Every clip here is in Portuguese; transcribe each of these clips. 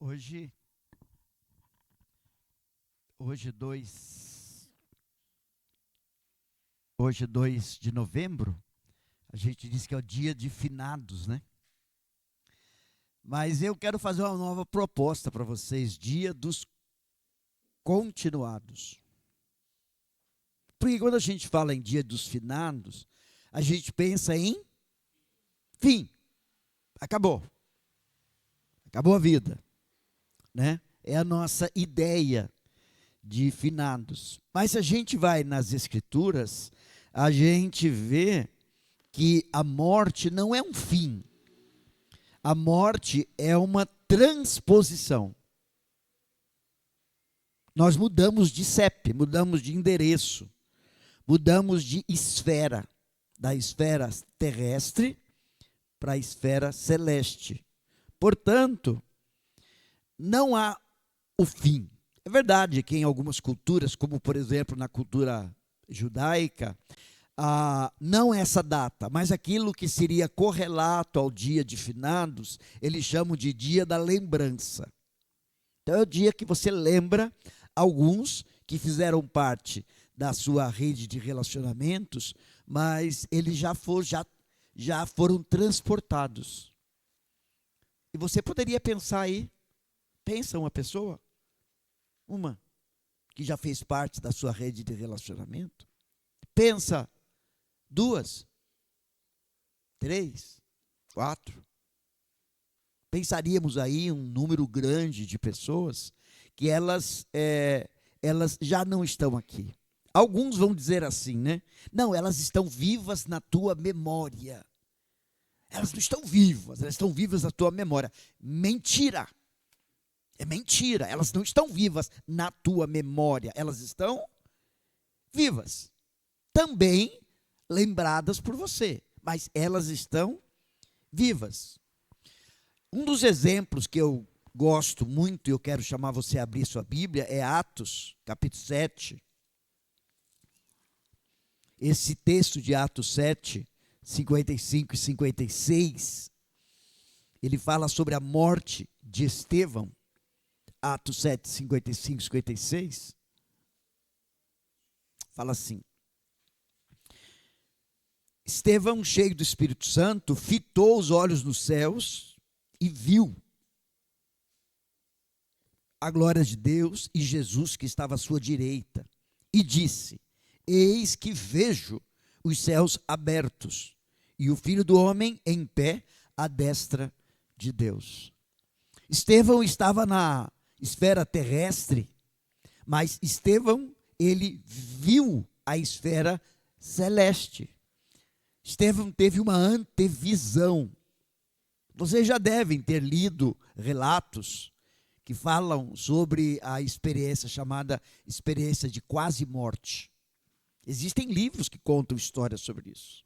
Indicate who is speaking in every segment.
Speaker 1: Hoje, hoje 2, hoje 2 de novembro, a gente diz que é o dia de finados, né? Mas eu quero fazer uma nova proposta para vocês, dia dos continuados. Porque quando a gente fala em dia dos finados, a gente pensa em fim, acabou a vida, né? É a nossa ideia de finados. Mas se a gente vai nas escrituras, a gente vê que a morte não é um fim. A morte é uma transposição. Nós mudamos de CEP, mudamos de endereço, mudamos de esfera, da esfera terrestre para a esfera celeste. Portanto, não há o fim. É verdade que em algumas culturas, como por exemplo na cultura judaica, não essa data, mas aquilo que seria correlato ao dia de finados, eles chamam de dia da lembrança. Então é o dia que você lembra alguns que fizeram parte da sua rede de relacionamentos, mas eles já foram transportados. E você poderia pensar aí, pensa uma pessoa, uma que já fez parte da sua rede de relacionamento, pensa 2, 3, 4. Pensaríamos aí um número grande de pessoas que elas já não estão aqui. Alguns vão dizer assim, né? Não, elas estão vivas na tua memória. Elas não estão vivas, elas estão vivas na tua memória. Mentira! É mentira, elas não estão vivas na tua memória, elas estão vivas. Também lembradas por você, mas elas estão vivas. Um dos exemplos que eu gosto muito, e eu quero chamar você a abrir sua Bíblia, é Atos, capítulo 7. Esse texto de Atos 7, 55 e 56, ele fala sobre a morte de Estevão. Atos 7, 55 e 56, fala assim: Estevão, cheio do Espírito Santo, fitou os olhos nos céus e viu a glória de Deus e Jesus que estava à sua direita, e disse: Eis que vejo os céus abertos e o Filho do Homem em pé à destra de Deus. Estevão estava na esfera terrestre, mas Estevão, ele viu a esfera celeste. Estevão teve uma antevisão. Vocês já devem ter lido relatos que falam sobre a experiência chamada experiência de quase morte. Existem livros que contam histórias sobre isso.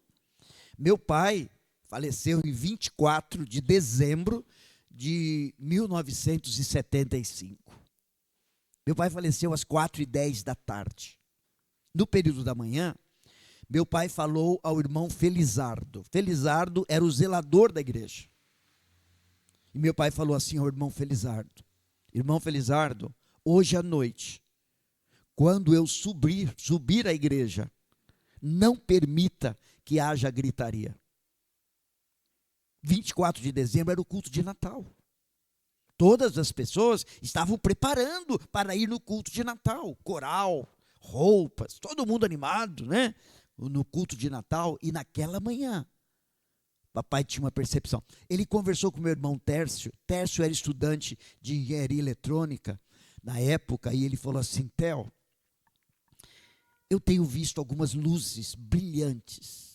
Speaker 1: Meu pai faleceu em 24 de dezembro de 1975. Meu pai faleceu às 4h10 da tarde. No período da manhã, meu pai falou ao irmão Felizardo. Felizardo era o zelador da igreja. E meu pai falou assim ao irmão Felizardo: Irmão Felizardo, hoje à noite, quando eu subir à igreja, não permita que haja gritaria. 24 de dezembro era o culto de Natal. Todas as pessoas estavam preparando para ir no culto de Natal. Coral, roupas, todo mundo animado, né? No culto de Natal. E naquela manhã, papai tinha uma percepção. Ele conversou com meu irmão Tércio. Tércio era estudante de engenharia eletrônica na época. E ele falou assim: Theo, eu tenho visto algumas luzes brilhantes.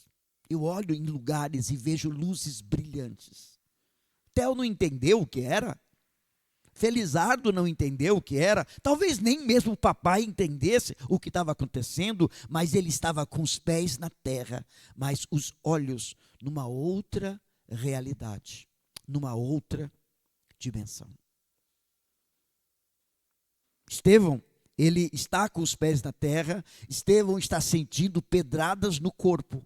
Speaker 1: Eu olho em lugares e vejo luzes brilhantes. Theo não entendeu o que era. Felizardo não entendeu o que era. Talvez nem mesmo o papai entendesse o que estava acontecendo, mas ele estava com os pés na terra, mas os olhos numa outra realidade, numa outra dimensão. Estevão, ele está com os pés na terra. Estevão está sentindo pedradas no corpo,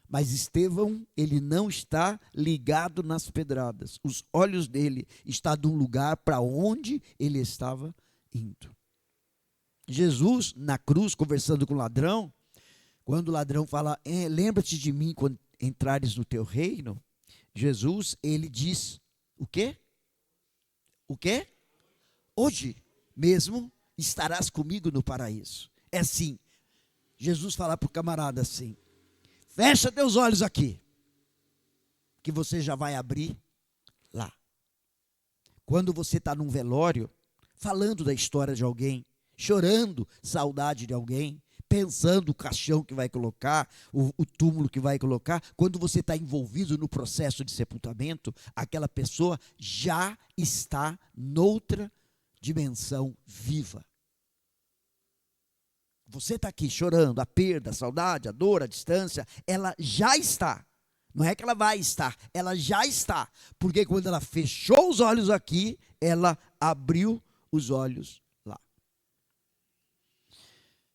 Speaker 1: Mas Estevão, ele não está ligado nas pedradas. Os olhos dele estão de um lugar para onde ele estava indo. Jesus, na cruz, conversando com o ladrão, quando o ladrão fala, lembra-te de mim quando entrares no teu reino, Jesus, ele diz, o quê? O quê? Hoje mesmo estarás comigo no paraíso. É assim, Jesus fala para o camarada assim, fecha teus olhos aqui, que você já vai abrir lá. Quando você está num velório, falando da história de alguém, chorando saudade de alguém, pensando o caixão que vai colocar, o túmulo que vai colocar, quando você está envolvido no processo de sepultamento, aquela pessoa já está noutra dimensão viva. Você está aqui chorando, a perda, a saudade, a dor, a distância, ela já está. Não é que ela vai estar, ela já está. Porque quando ela fechou os olhos aqui, ela abriu os olhos lá.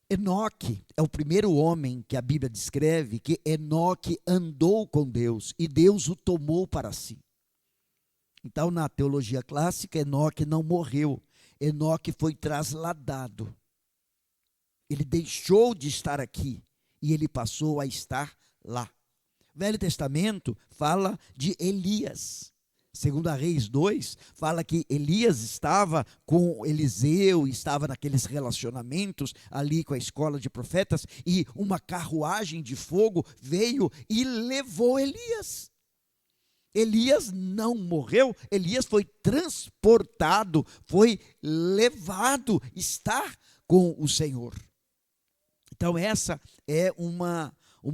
Speaker 1: Enoque é o primeiro homem que a Bíblia descreve que Enoque andou com Deus e Deus o tomou para si. Então, na teologia clássica, Enoque não morreu. Enoque foi trasladado. Ele deixou de estar aqui e ele passou a estar lá. O Velho Testamento fala de Elias. Segundo a Reis 2, fala que Elias estava com Eliseu, estava naqueles relacionamentos ali com a escola de profetas, e uma carruagem de fogo veio e levou Elias. Elias não morreu, Elias foi transportado, foi levado, estar com o Senhor. Então essa é uma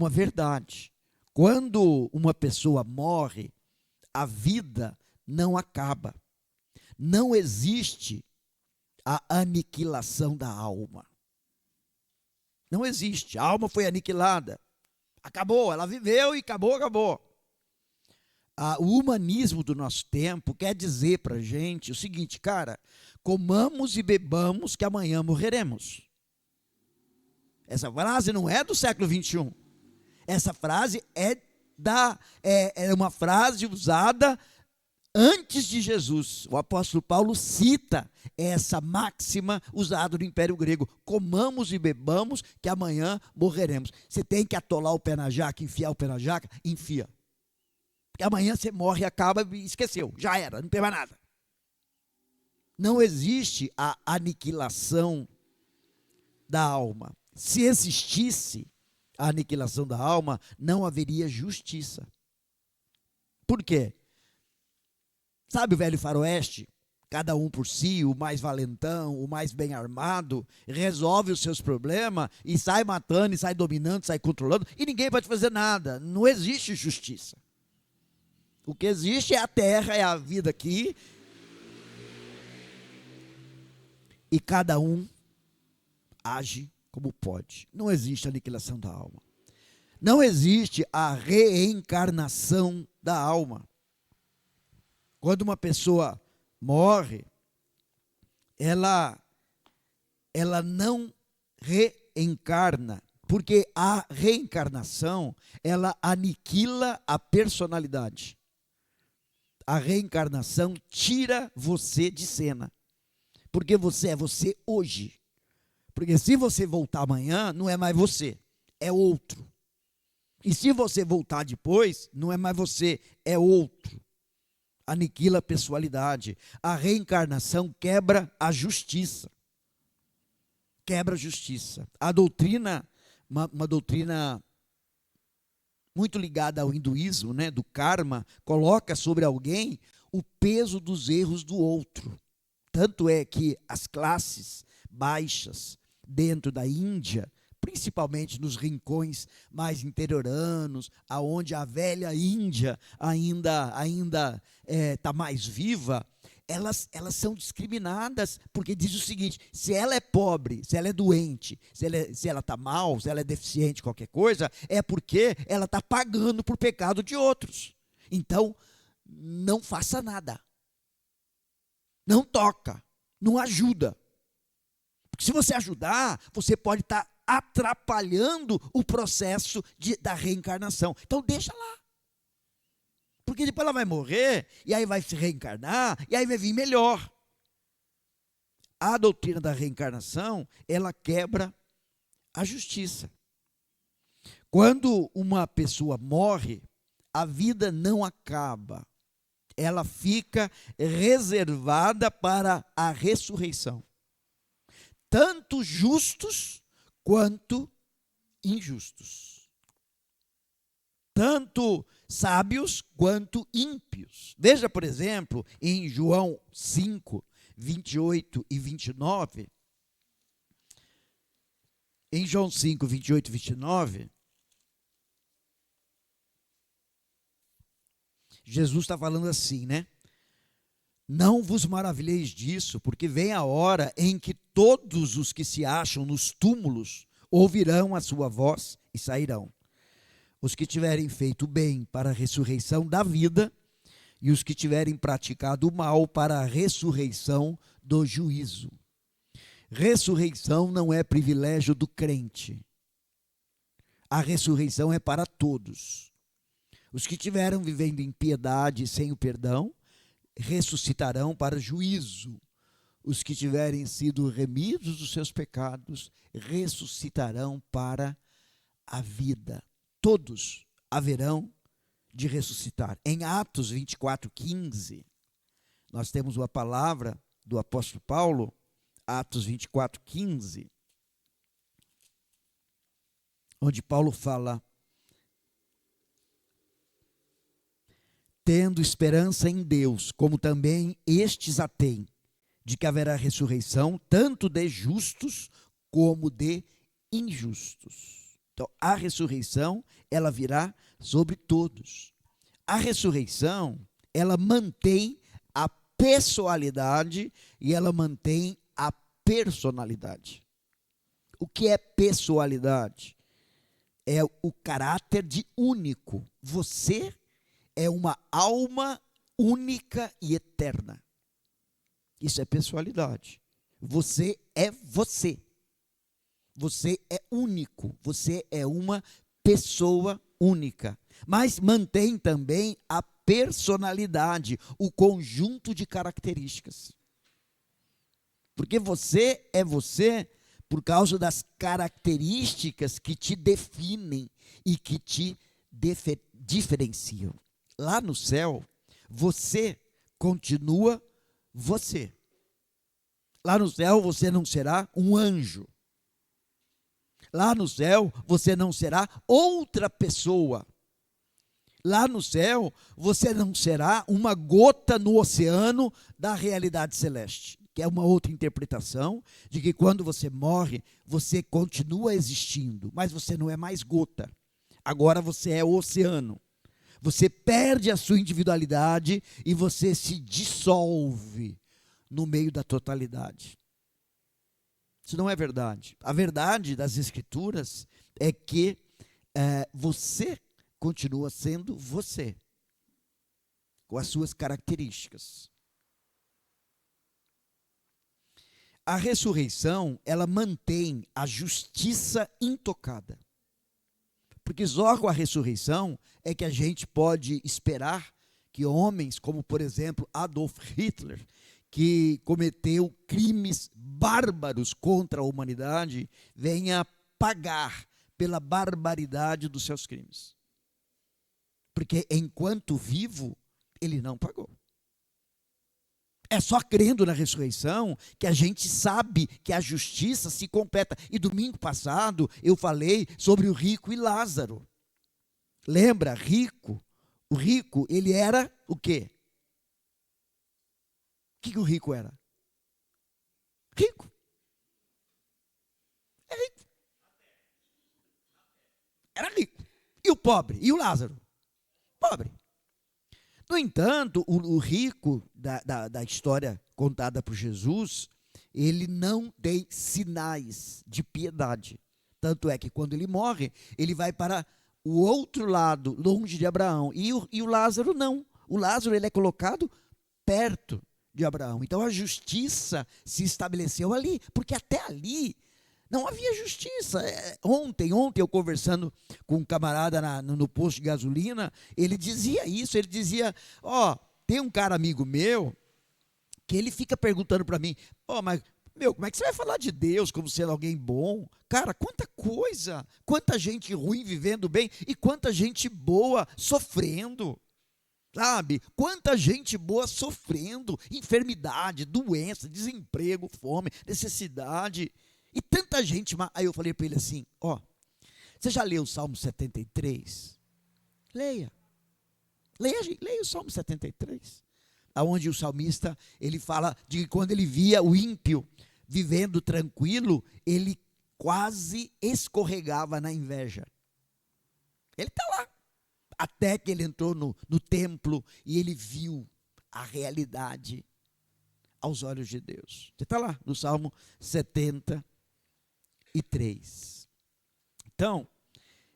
Speaker 1: verdade. Quando uma pessoa morre, a vida não acaba. Não existe a aniquilação da alma. Não existe. A alma foi aniquilada. Acabou, ela viveu e acabou. O humanismo do nosso tempo quer dizer para a gente o seguinte, cara, comamos e bebamos que amanhã morreremos. Essa frase não é do século 21. Essa frase é uma frase usada antes de Jesus. O apóstolo Paulo cita essa máxima usada no Império Grego. Comamos e bebamos que amanhã morreremos. Você tem que atolar o pé na jaca, enfiar o pé na jaca? Enfia. Porque amanhã você morre, acaba e esqueceu. Já era, não tem mais nada. Não existe a aniquilação da alma. Se existisse a aniquilação da alma, não haveria justiça. Por quê? Sabe o velho faroeste? Cada um por si, o mais valentão, o mais bem armado, resolve os seus problemas e sai matando, e sai dominando, sai controlando, e ninguém pode fazer nada. Não existe justiça. O que existe é a terra, é a vida aqui, e cada um age como pode. Não existe aniquilação da alma. Não existe a reencarnação da alma. Quando uma pessoa morre, ela não reencarna, porque a reencarnação, ela aniquila a personalidade. A reencarnação tira você de cena, porque você é você hoje. Porque se você voltar amanhã, não é mais você, é outro. E se você voltar depois, não é mais você, é outro. Aniquila a pessoalidade. A reencarnação quebra a justiça. Quebra a justiça. A doutrina, uma doutrina muito ligada ao hinduísmo, né, do karma, coloca sobre alguém o peso dos erros do outro. Tanto é que as classes baixas dentro da Índia, principalmente nos rincões mais interioranos, aonde a velha Índia ainda está mais viva, elas são discriminadas, porque diz o seguinte, se ela é pobre, se ela é doente, se ela está mal, se ela é deficiente, qualquer coisa, é porque ela está pagando por pecado de outros. Então, não faça nada. Não toca, não ajuda. Porque se você ajudar, você pode estar atrapalhando o processo da reencarnação. Então deixa lá. Porque depois ela vai morrer, e aí vai se reencarnar, e aí vai vir melhor. A doutrina da reencarnação, ela quebra a justiça. Quando uma pessoa morre, a vida não acaba. Ela fica reservada para a ressurreição. Tanto justos quanto injustos. Tanto sábios quanto ímpios. Veja, por exemplo, em João 5, 28 e 29. Em João 5, 28 e 29, Jesus está falando assim, né? Não vos maravilheis disso, porque vem a hora em que todos os que se acham nos túmulos ouvirão a sua voz e sairão. Os que tiverem feito o bem para a ressurreição da vida, e os que tiverem praticado o mal para a ressurreição do juízo. Ressurreição não é privilégio do crente. A ressurreição é para todos. Os que tiveram vivendo em piedade e sem o perdão, ressuscitarão para juízo. Os que tiverem sido remidos dos seus pecados, ressuscitarão para a vida. Todos haverão de ressuscitar. Em Atos 24, 15, nós temos uma palavra do apóstolo Paulo, Atos 24, 15, onde Paulo fala: tendo esperança em Deus, como também estes a têm, de que haverá ressurreição, tanto de justos como de injustos. Então, a ressurreição, ela virá sobre todos. A ressurreição, ela mantém a pessoalidade e ela mantém a personalidade. O que é pessoalidade? É o caráter de único. Você é uma alma única e eterna. Isso é pessoalidade. Você é você. Você é único. Você é uma pessoa única. Mas mantém também a personalidade, o conjunto de características. Porque você é você por causa das características que te definem e que te diferenciam. Lá no céu, você continua você. Lá no céu, você não será um anjo. Lá no céu, você não será outra pessoa. Lá no céu, você não será uma gota no oceano da realidade celeste, que é uma outra interpretação de que quando você morre, você continua existindo, mas você não é mais gota. Agora você é o oceano. Você perde a sua individualidade e você se dissolve no meio da totalidade. Isso não é verdade. A verdade das Escrituras é que você continua sendo você, com as suas características. A ressurreição, ela mantém a justiça intocada. Porque só com a ressurreição é que a gente pode esperar que homens como, por exemplo, Adolf Hitler, que cometeu crimes bárbaros contra a humanidade, venha pagar pela barbaridade dos seus crimes. Porque enquanto vivo, ele não pagou. É só crendo na ressurreição que a gente sabe que a justiça se completa. E domingo passado eu falei sobre o rico e Lázaro. Lembra, rico? O rico, ele era o quê? O que o rico era? Rico. É rico. Era rico. E o pobre? E o Lázaro? Pobre. No entanto, o rico da história contada por Jesus, ele não tem sinais de piedade. Tanto é que quando ele morre, ele vai para o outro lado, longe de Abraão. E o Lázaro não. O Lázaro, ele é colocado perto de Abraão. Então a justiça se estabeleceu ali, porque até ali Não havia justiça. Ontem eu conversando com um camarada no posto de gasolina, ele dizia isso, ele dizia, tem um cara amigo meu, que ele fica perguntando para mim, mas, como é que você vai falar de Deus como sendo alguém bom? Cara, quanta coisa, quanta gente ruim vivendo bem, e quanta gente boa sofrendo. Sabe, quanta gente boa sofrendo, enfermidade, doença, desemprego, fome, necessidade, e tanta gente. Aí eu falei para ele assim, você já leu o Salmo 73? Leia o Salmo 73, aonde o salmista, ele fala de que quando ele via o ímpio vivendo tranquilo, ele quase escorregava na inveja. Ele está lá. Até que ele entrou no templo e ele viu a realidade aos olhos de Deus. Você está lá no Salmo 73. Então,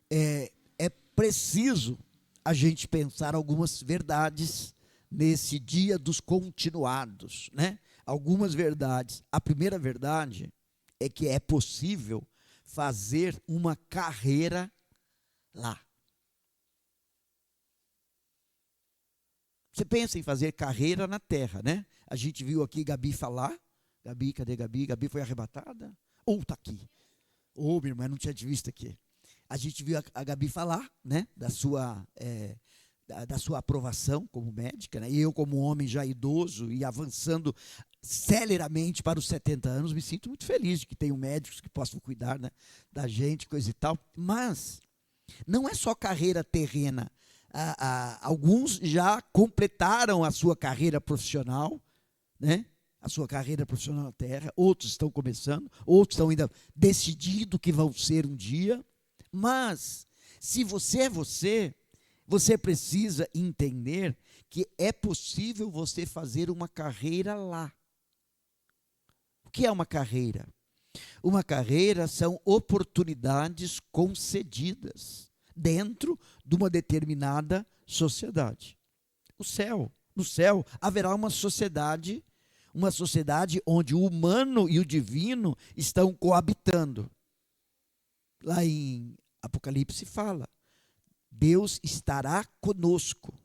Speaker 1: é preciso a gente pensar algumas verdades nesse dia dos continuados, né? Algumas verdades. A primeira verdade é que é possível fazer uma carreira lá. Você pensa em fazer carreira na terra, né? A gente viu aqui Gabi falar. Gabi, cadê Gabi? Gabi foi arrebatada? Está aqui. Minha irmã, não tinha te visto aqui. A gente viu a Gabi falar, né? Da sua aprovação como médica, né? E eu, como homem já idoso e avançando celeramente para os 70 anos, me sinto muito feliz de que tenho médicos que possam cuidar, né, da gente, coisa e tal. Mas não é só carreira terrena. Alguns já completaram a sua carreira profissional, né? A sua carreira profissional na terra, outros estão começando, outros estão ainda decidindo que vão ser um dia, mas se você é você precisa entender que é possível você fazer uma carreira lá. O que é uma carreira? Uma carreira são oportunidades concedidas dentro de uma determinada sociedade. No céu haverá uma sociedade onde o humano e o divino estão coabitando. Lá em Apocalipse fala, Deus estará conosco.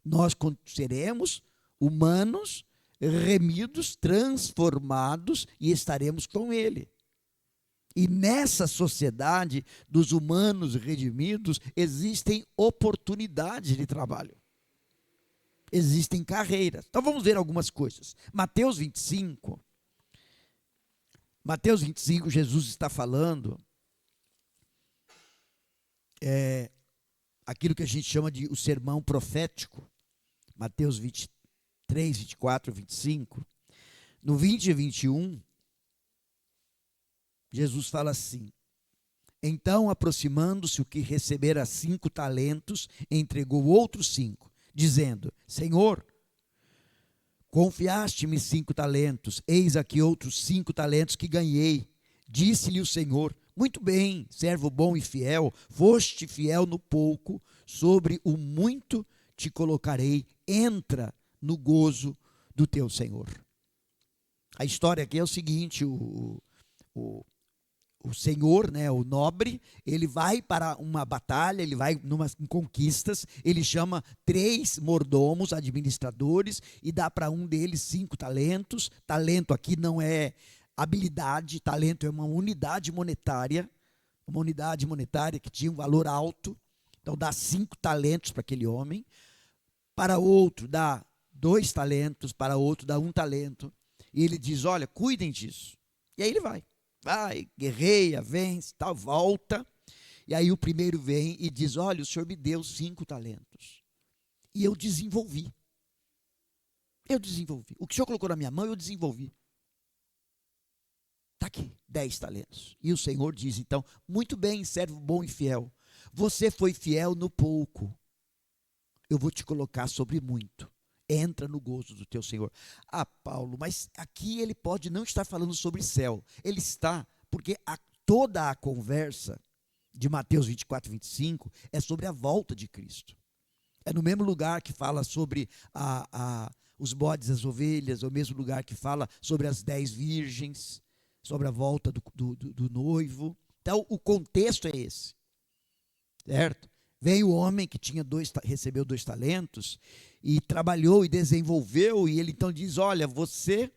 Speaker 1: Nós seremos humanos, remidos, transformados e estaremos com Ele. E nessa sociedade dos humanos redimidos, existem oportunidades de trabalho. Existem carreiras. Então vamos ver algumas coisas. Mateus 25, Jesus está falando aquilo que a gente chama de o sermão profético. Mateus 23, 24, 25. No 20 e 21, Jesus fala assim: então, aproximando-se o que recebera 5 talentos, entregou outros 5, dizendo: Senhor, confiaste-me 5 talentos, eis aqui outros 5 talentos que ganhei. Disse-lhe o Senhor: muito bem, servo bom e fiel, foste fiel no pouco, sobre o muito te colocarei, entra no gozo do teu Senhor. A história aqui é o seguinte: o senhor, né, o nobre, ele vai para uma batalha, ele vai em conquistas, ele chama 3 mordomos, administradores, e dá para um deles 5 talentos. Talento aqui não é habilidade, talento é uma unidade monetária que tinha um valor alto. Então dá 5 talentos para aquele homem, para outro dá 2 talentos, para outro dá 1 talento, e ele diz: olha, cuidem disso. E aí ele vai, guerreia, vence, tal, volta, e aí o primeiro vem e diz: olha, o Senhor me deu 5 talentos, e eu desenvolvi, o que o Senhor colocou na minha mão, eu desenvolvi. Está aqui, 10 talentos. E o Senhor diz então: muito bem, servo bom e fiel, você foi fiel no pouco, eu vou te colocar sobre muito, entra no gozo do teu Senhor. Paulo, mas aqui ele pode não estar falando sobre céu. Ele está, porque toda a conversa de Mateus 24, 25 é sobre a volta de Cristo. É no mesmo lugar que fala sobre os bodes e as ovelhas, é o mesmo lugar que fala sobre as 10 virgens, sobre a volta do noivo. Então, o contexto é esse, certo? Veio o homem que recebeu 2 talentos e trabalhou e desenvolveu, e ele então diz, olha, você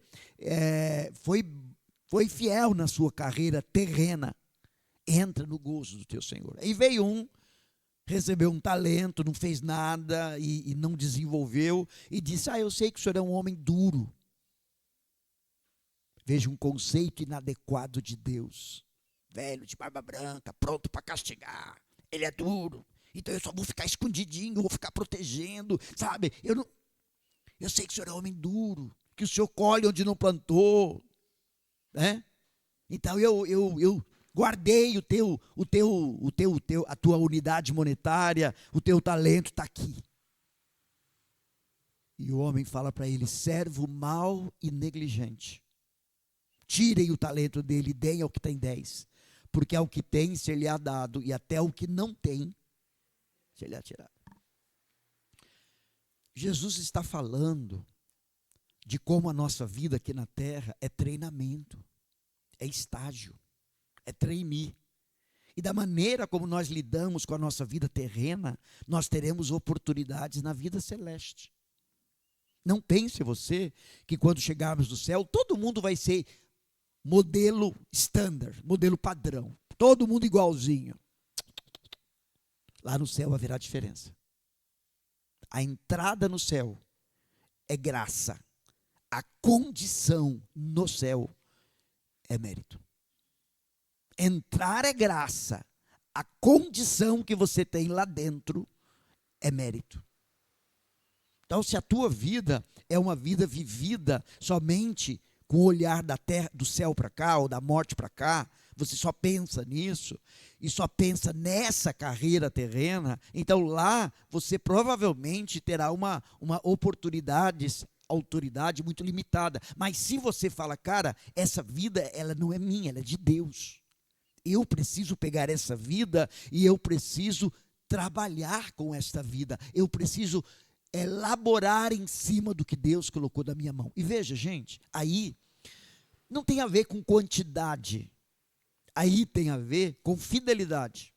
Speaker 1: foi fiel na sua carreira terrena, entra no gozo do teu Senhor. Aí veio um, recebeu um talento, não fez nada e não desenvolveu, e disse, eu sei que o senhor é um homem duro. Veja um conceito inadequado de Deus. Velho, de barba branca, pronto para castigar. Ele é duro. Então eu só vou ficar escondidinho, vou ficar protegendo, sabe? Eu sei que o senhor é homem duro, que o senhor colhe onde não plantou, né? Então eu guardei a tua unidade monetária, o teu talento está aqui. E o homem fala para ele, servo mau e negligente. Tirem o talento dele e deem ao que tem 10. Porque ao que tem se lhe há dado, e até o que não tem se lhe há tirado. Jesus está falando de como a nossa vida aqui na terra é treinamento, é estágio, é trainee. E da maneira como nós lidamos com a nossa vida terrena, nós teremos oportunidades na vida celeste. Não pense você que quando chegarmos no céu, todo mundo vai ser modelo standard, modelo padrão. Todo mundo igualzinho. Lá no céu haverá diferença. A entrada no céu é graça. A condição no céu é mérito. Entrar é graça. A condição que você tem lá dentro é mérito. Então, se a tua vida é uma vida vivida somente com o olhar da terra, do céu para cá, ou da morte para cá, você só pensa nisso, e só pensa nessa carreira terrena, então lá você provavelmente terá uma autoridade muito limitada. Mas se você fala, cara, essa vida, ela não é minha, ela é de Deus. Eu preciso pegar essa vida e eu preciso trabalhar com esta vida. Eu preciso elaborar em cima do que Deus colocou na minha mão. E veja, gente, aí não tem a ver com quantidade. Aí tem a ver com fidelidade.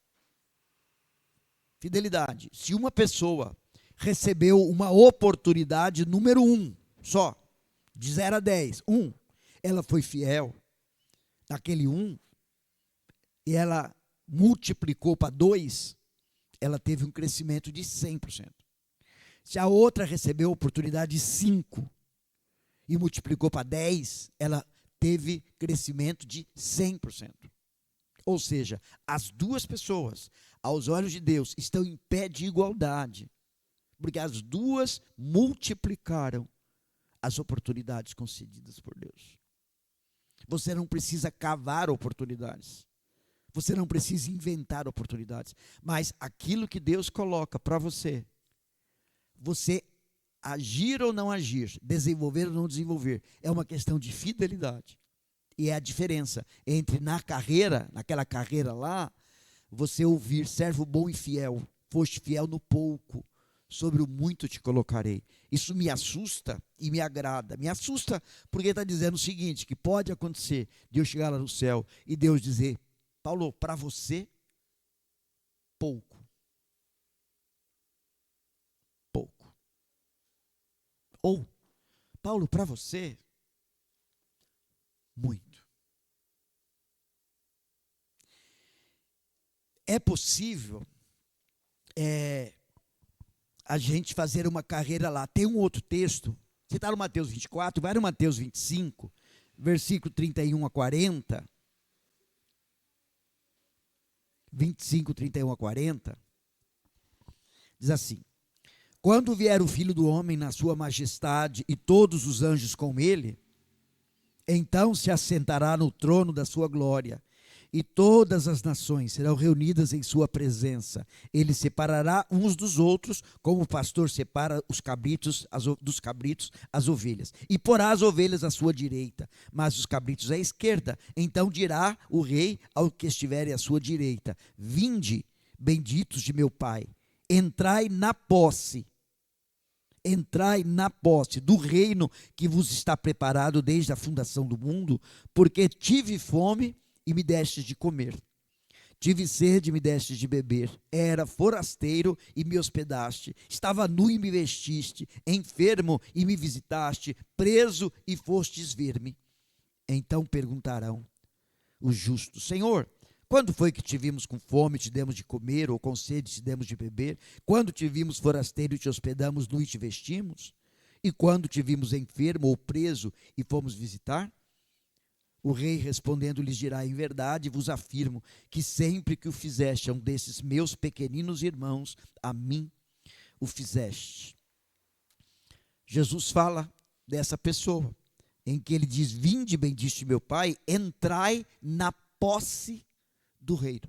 Speaker 1: Fidelidade. Se uma pessoa recebeu uma oportunidade número 1, só, de 0 a 10, 1, ela foi fiel naquele 1, e ela multiplicou para 2, ela teve um crescimento de 100%. Se a outra recebeu a oportunidade de 5 e multiplicou para 10, ela teve crescimento de 100%. Ou seja, as duas pessoas, aos olhos de Deus, estão em pé de igualdade, porque as duas multiplicaram as oportunidades concedidas por Deus. Você não precisa cavar oportunidades. Você não precisa inventar oportunidades. Mas aquilo que Deus coloca para você, você agir ou não agir, desenvolver ou não desenvolver, é uma questão de fidelidade. E é a diferença entre naquela carreira lá, você ouvir, servo bom e fiel, foste fiel no pouco, sobre o muito te colocarei. Isso me assusta e me agrada. Me assusta porque está dizendo o seguinte, que pode acontecer de eu chegar lá no céu e Deus dizer, Paulo, para você, pouco. Pouco. Ou, Paulo, para você, muito. É possível a gente fazer uma carreira lá. Tem um outro texto, você está no Mateus 24, vai no Mateus 25, versículo 31 a 40, 25, 31 a 40, diz assim, quando vier o Filho do Homem na sua majestade e todos os anjos com ele, então se assentará no trono da sua glória, e todas as nações serão reunidas em sua presença. Ele separará uns dos outros, como o pastor separa os cabritos dos cabritos as ovelhas. E porá as ovelhas à sua direita, mas os cabritos à esquerda. Então dirá o rei ao que estiver à sua direita, vinde, benditos de meu Pai, entrai na posse. entrai na posse do reino que vos está preparado desde a fundação do mundo, porque tive fome e me destes de comer. Tive sede e me destes de beber. Era forasteiro e me hospedaste. Estava nu e me vestiste. Enfermo e me visitaste. Preso e fostes ver-me. Então perguntarão os justos: Senhor, quando foi que te vimos com fome e te demos de comer, ou com sede e te demos de beber? Quando te vimos forasteiro e te hospedamos, nu e te vestimos? E quando te vimos enfermo ou preso e fomos visitar? O rei respondendo lhes dirá: em verdade vos afirmo que sempre que o fizeste a um desses meus pequeninos irmãos, a mim o fizeste. Jesus fala dessa pessoa, em que ele diz: vinde, bendito meu Pai, entrai na posse do reino.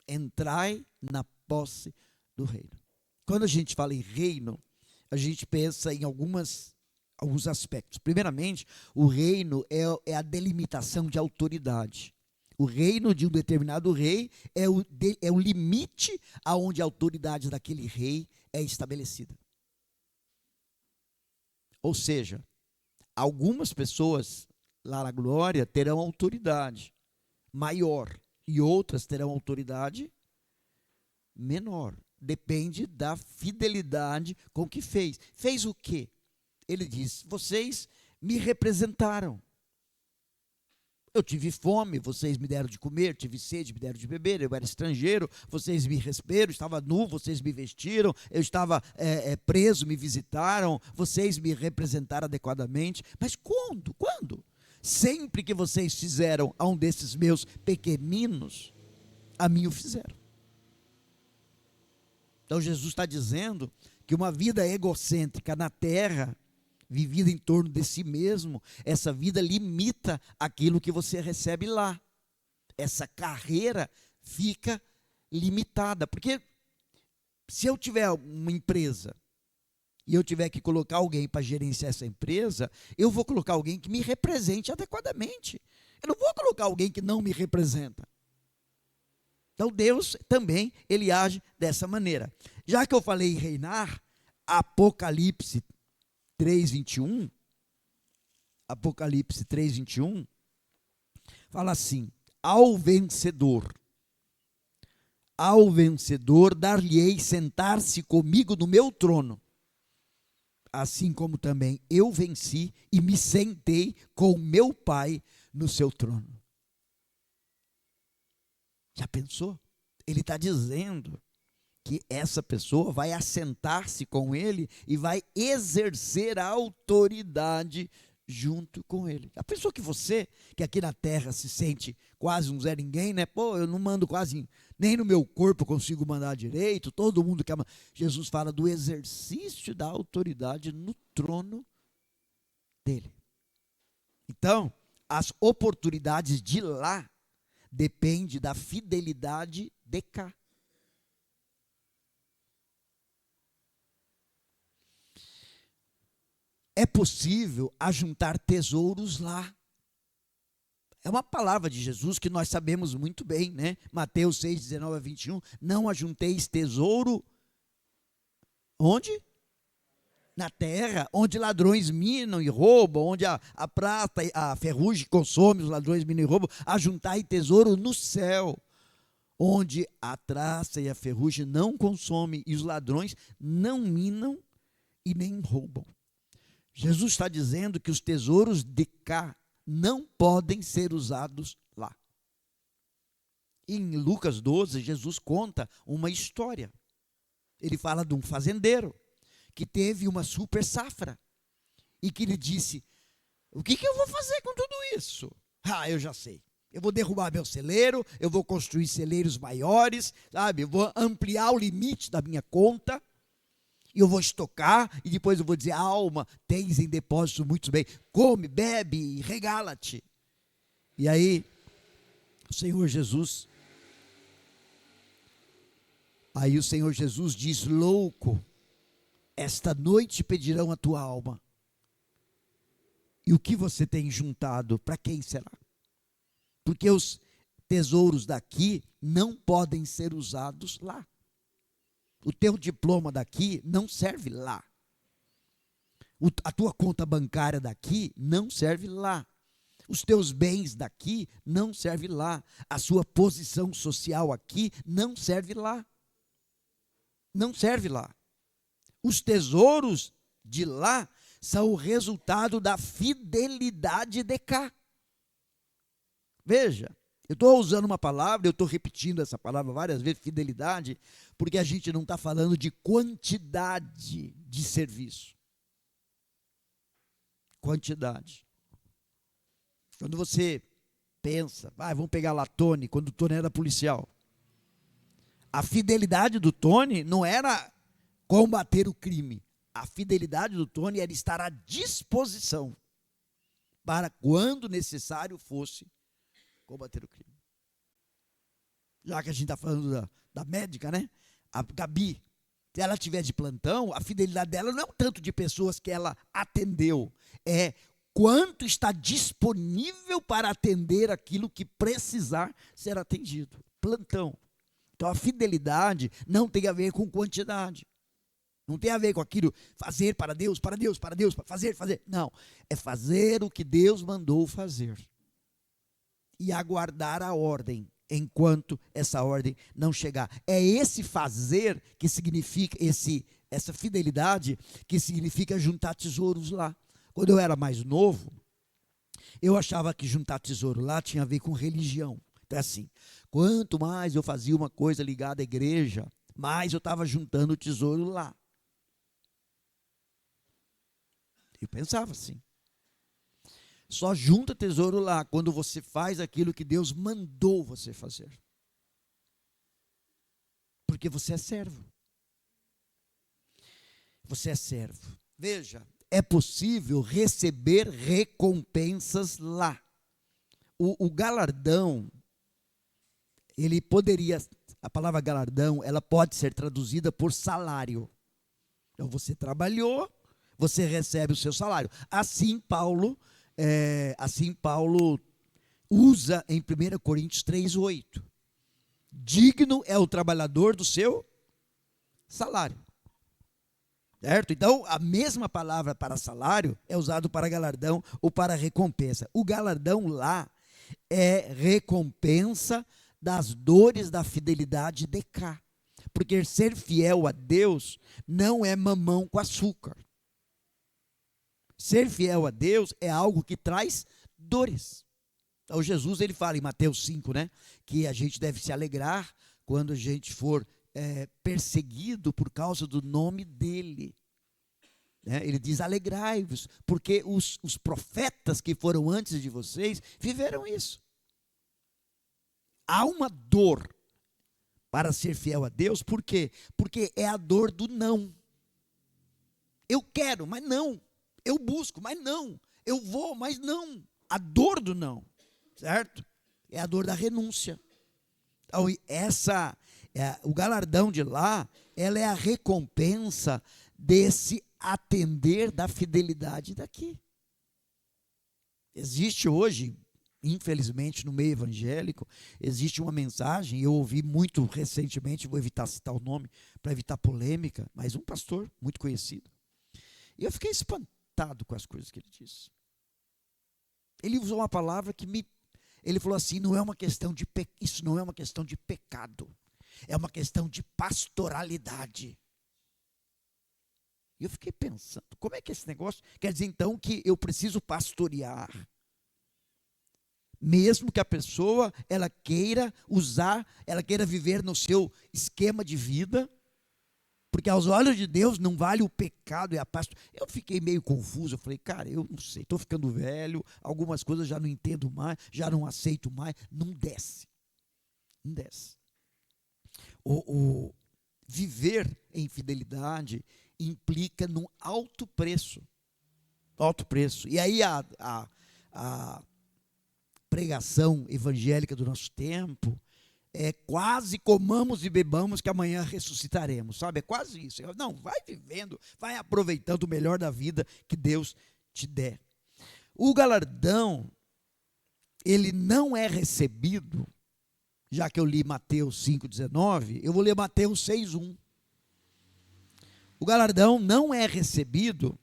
Speaker 1: Entrai na posse do reino. Quando a gente fala em reino, a gente pensa em alguns aspectos. Primeiramente, o reino é a delimitação de autoridade. O reino de um determinado rei é o limite aonde a autoridade daquele rei é estabelecida. Ou seja, algumas pessoas lá na glória terão autoridade maior e outras terão autoridade menor. Depende da fidelidade com que fez. Fez o quê? Ele diz: vocês me representaram. Eu tive fome, vocês me deram de comer, tive sede, me deram de beber, eu era estrangeiro, vocês me receberam, estava nu, vocês me vestiram, eu estava preso, me visitaram, vocês me representaram adequadamente. Mas quando? Quando? Sempre que vocês fizeram a um desses meus pequeninos, a mim o fizeram. Então Jesus está dizendo que uma vida egocêntrica na terra, vivida em torno de si mesmo, essa vida limita aquilo que você recebe lá. Essa carreira fica limitada. Porque se eu tiver uma empresa e eu tiver que colocar alguém para gerenciar essa empresa, eu vou colocar alguém que me represente adequadamente. Eu não vou colocar alguém que não me representa. Então Deus também, ele age dessa maneira. Já que eu falei em reinar, Apocalipse 3:21, Apocalipse 3:21, fala assim: ao vencedor dar-lhe-ei sentar-se comigo no meu trono, assim como também eu venci e me sentei com meu Pai no seu trono. Já pensou? Ele está dizendo que essa pessoa vai assentar-se com ele e vai exercer a autoridade junto com ele. A pessoa que você, que aqui na terra se sente quase um Zé Ninguém, né? Pô, eu não mando quase, nem no meu corpo consigo mandar direito, todo mundo quer. Jesus fala do exercício da autoridade no trono dele. Então, as oportunidades de lá dependem da fidelidade de cá. É possível ajuntar tesouros lá. É uma palavra de Jesus que nós sabemos muito bem, né? Mateus 6:19-21. Não ajunteis tesouro onde? Na terra, onde ladrões minam e roubam, onde a prata, a ferrugem consome, os ladrões minam e roubam. Ajuntai tesouro no céu, onde a traça e a ferrugem não consomem e os ladrões não minam e nem roubam. Jesus está dizendo que os tesouros de cá não podem ser usados lá. Em Lucas 12, Jesus conta uma história. Ele fala de um fazendeiro que teve uma super safra e que lhe disse: o que eu vou fazer com tudo isso? Eu já sei. Eu vou derrubar meu celeiro, eu vou construir celeiros maiores, sabe? Eu vou ampliar o limite da minha conta. E eu vou estocar, e depois eu vou dizer: alma, tens em depósito muitos bens, come, bebe e regala-te. E aí, o Senhor Jesus diz: louco, esta noite pedirão a tua alma. E o que você tem juntado, para quem será? Porque os tesouros daqui não podem ser usados lá. O teu diploma daqui não serve lá. A tua conta bancária daqui não serve lá. Os teus bens daqui não servem lá. A sua posição social aqui não serve lá. Não serve lá. Os tesouros de lá são o resultado da fidelidade de cá. Veja, eu estou usando uma palavra, eu estou repetindo essa palavra várias vezes, fidelidade, porque a gente não está falando de quantidade de serviço. Quantidade. Quando você pensa, vamos pegar lá Tony, quando o Tony era policial. A fidelidade do Tony não era combater o crime. A fidelidade do Tony era estar à disposição para, quando necessário fosse, combater o crime. Já que a gente está falando da médica, né? A Gabi, se ela estiver de plantão, a fidelidade dela não é um tanto de pessoas que ela atendeu, é quanto está disponível para atender aquilo que precisar ser atendido. Plantão. Então a fidelidade não tem a ver com quantidade. Não tem a ver com aquilo, fazer para Deus, para Deus, para Deus, fazer. Não, é fazer o que Deus mandou fazer. E aguardar a ordem, enquanto essa ordem não chegar. É esse fazer que significa, essa fidelidade, que significa juntar tesouros lá. Quando eu era mais novo, eu achava que juntar tesouro lá tinha a ver com religião. Então é assim, quanto mais eu fazia uma coisa ligada à igreja, mais eu estava juntando tesouro lá. Eu pensava assim. Só junta tesouro lá quando você faz aquilo que Deus mandou você fazer. Porque você é servo. Você é servo. Veja, é possível receber recompensas lá. O galardão, ele poderia, a palavra galardão, ela pode ser traduzida por salário. Então você trabalhou, você recebe o seu salário. Assim Paulo usa em 1 Coríntios 3:8. Digno é o trabalhador do seu salário. Certo? Então, a mesma palavra para salário é usado para galardão ou para recompensa. O galardão lá é recompensa das dores da fidelidade de cá. Porque ser fiel a Deus não é mamão com açúcar. Ser fiel a Deus é algo que traz dores. Então Jesus, ele fala em Mateus 5, né, que a gente deve se alegrar quando a gente for perseguido por causa do nome dele. Ele diz, alegrai-vos, porque os profetas que foram antes de vocês viveram isso. Há uma dor para ser fiel a Deus, por quê? Porque é a dor do não. Eu quero, mas não. Eu busco, mas não. Eu vou, mas não. A dor do não, certo? É a dor da renúncia. Então, o galardão de lá, ela é a recompensa desse atender da fidelidade daqui. Existe hoje, infelizmente, no meio evangélico, existe uma mensagem, eu ouvi muito recentemente, vou evitar citar o nome, para evitar polêmica, mas um pastor muito conhecido. E eu fiquei espantado com as coisas que ele disse. Ele usou uma palavra ele falou assim, isso não é uma questão de pecado, é uma questão de pastoralidade. E eu fiquei pensando, como é que esse negócio, quer dizer então que eu preciso pastorear, mesmo que a pessoa, ela queira viver no seu esquema de vida, porque aos olhos de Deus não vale o pecado e a paz. Eu fiquei meio confuso, eu falei, cara, eu não sei, estou ficando velho, algumas coisas já não entendo mais, já não aceito mais, não desce. Não desce. O viver em fidelidade implica num alto preço. Alto preço. E aí a pregação evangélica do nosso tempo é quase comamos e bebamos que amanhã ressuscitaremos, sabe? É quase isso. Não, vai vivendo, vai aproveitando o melhor da vida que Deus te der. O galardão, ele não é recebido, já que eu li Mateus 5,19, eu vou ler Mateus 6,1. O galardão não é recebido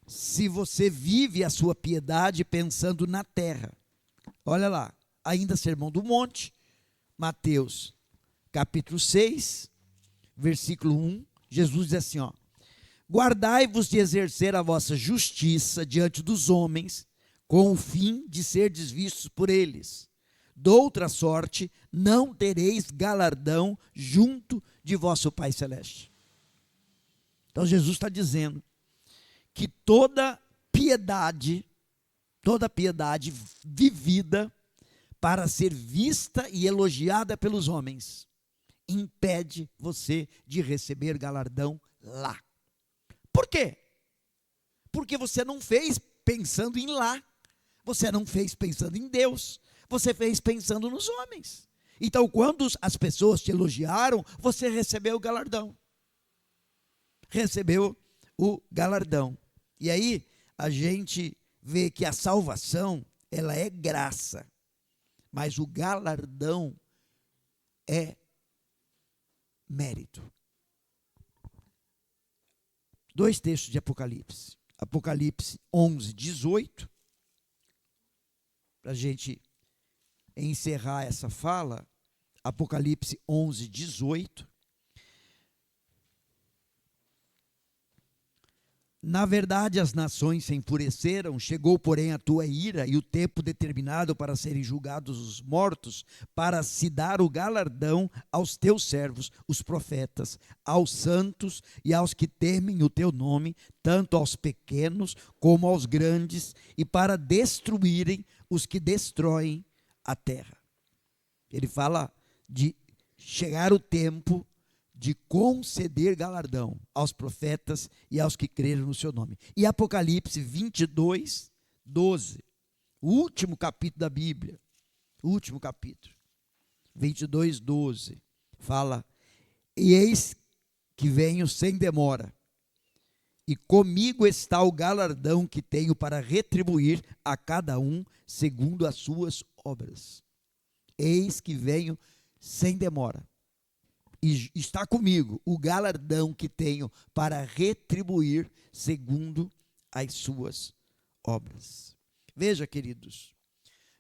Speaker 1: se você vive a sua piedade pensando na terra. Olha lá, ainda Sermão do Monte, Mateus capítulo 6, versículo 1, Jesus diz assim, ó: guardai-vos de exercer a vossa justiça diante dos homens, com o fim de serdes vistos por eles. Doutra sorte, não tereis galardão junto de vosso Pai Celeste. Então Jesus está dizendo que toda piedade vivida para ser vista e elogiada pelos homens, impede você de receber galardão lá. Por quê? Porque você não fez pensando em lá, você não fez pensando em Deus, você fez pensando nos homens. Então, quando as pessoas te elogiaram, você recebeu o galardão. Recebeu o galardão. E aí, a gente vê que a salvação, ela é graça, mas o galardão é mérito. 2 textos de Apocalipse. Apocalipse 11, 18. Para a gente encerrar essa fala, Apocalipse 11, 18. Na verdade, as nações se enfureceram, chegou, porém, a tua ira e o tempo determinado para serem julgados os mortos, para se dar o galardão aos teus servos, os profetas, aos santos e aos que temem o teu nome, tanto aos pequenos como aos grandes, e para destruírem os que destroem a terra. Ele fala de chegar o tempo de conceder galardão aos profetas e aos que creram no seu nome. E Apocalipse 22, 12, o último capítulo da Bíblia, o último capítulo, 22, 12, fala: e eis que venho sem demora, e comigo está o galardão que tenho para retribuir a cada um segundo as suas obras. Eis que venho sem demora. E está comigo o galardão que tenho para retribuir segundo as suas obras. Veja, queridos,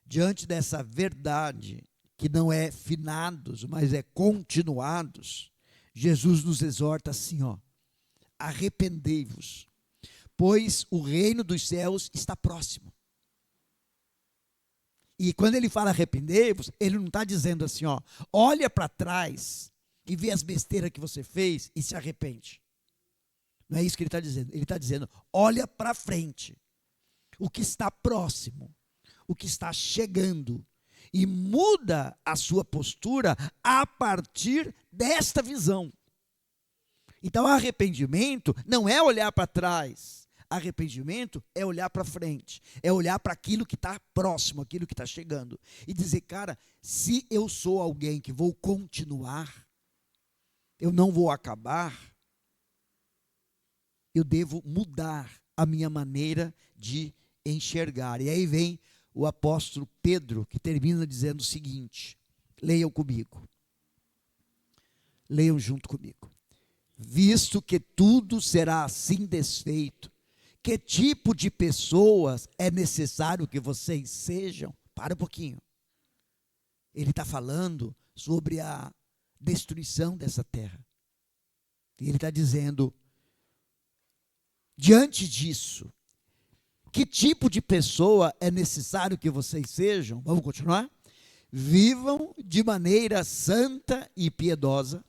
Speaker 1: diante dessa verdade, que não é finados, mas é continuados, Jesus nos exorta assim, ó: arrependei-vos, pois o reino dos céus está próximo. E quando ele fala arrependei-vos, ele não está dizendo assim, ó, olha para trás e vê as besteiras que você fez e se arrepende. Não é isso que ele está dizendo. Ele está dizendo, olha para frente, o que está próximo, o que está chegando, e muda a sua postura a partir desta visão. Então, arrependimento não é olhar para trás. Arrependimento é olhar para frente, é olhar para aquilo que está próximo, aquilo que está chegando, e dizer, cara, se eu sou alguém que vou continuar, eu não vou acabar, eu devo mudar a minha maneira de enxergar. E aí vem o apóstolo Pedro, que termina dizendo o seguinte, leiam comigo, leiam junto comigo: visto que tudo será assim desfeito, que tipo de pessoas é necessário que vocês sejam? Para um pouquinho. Ele está falando sobre a destruição dessa terra. E ele está dizendo, diante disso, que tipo de pessoa é necessário que vocês sejam? Vamos continuar? Vivam de maneira santa e piedosa,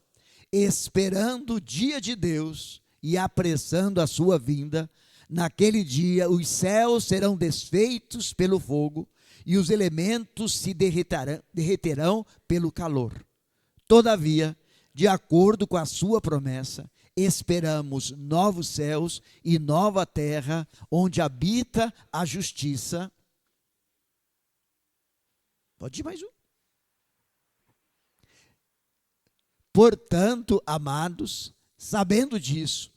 Speaker 1: esperando o dia de Deus e apressando a sua vinda. Naquele dia os céus serão desfeitos pelo fogo e os elementos se derreterão pelo calor. Todavia, de acordo com a sua promessa, esperamos novos céus e nova terra, onde habita a justiça. Pode ir mais um. Portanto, amados, sabendo disso,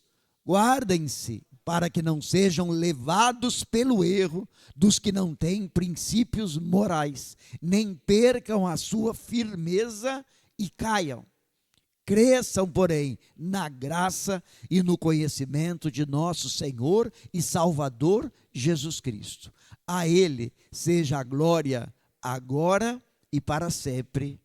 Speaker 1: guardem-se para que não sejam levados pelo erro dos que não têm princípios morais, nem percam a sua firmeza e caiam. Cresçam, porém, na graça e no conhecimento de nosso Senhor e Salvador Jesus Cristo. A Ele seja a glória agora e para sempre.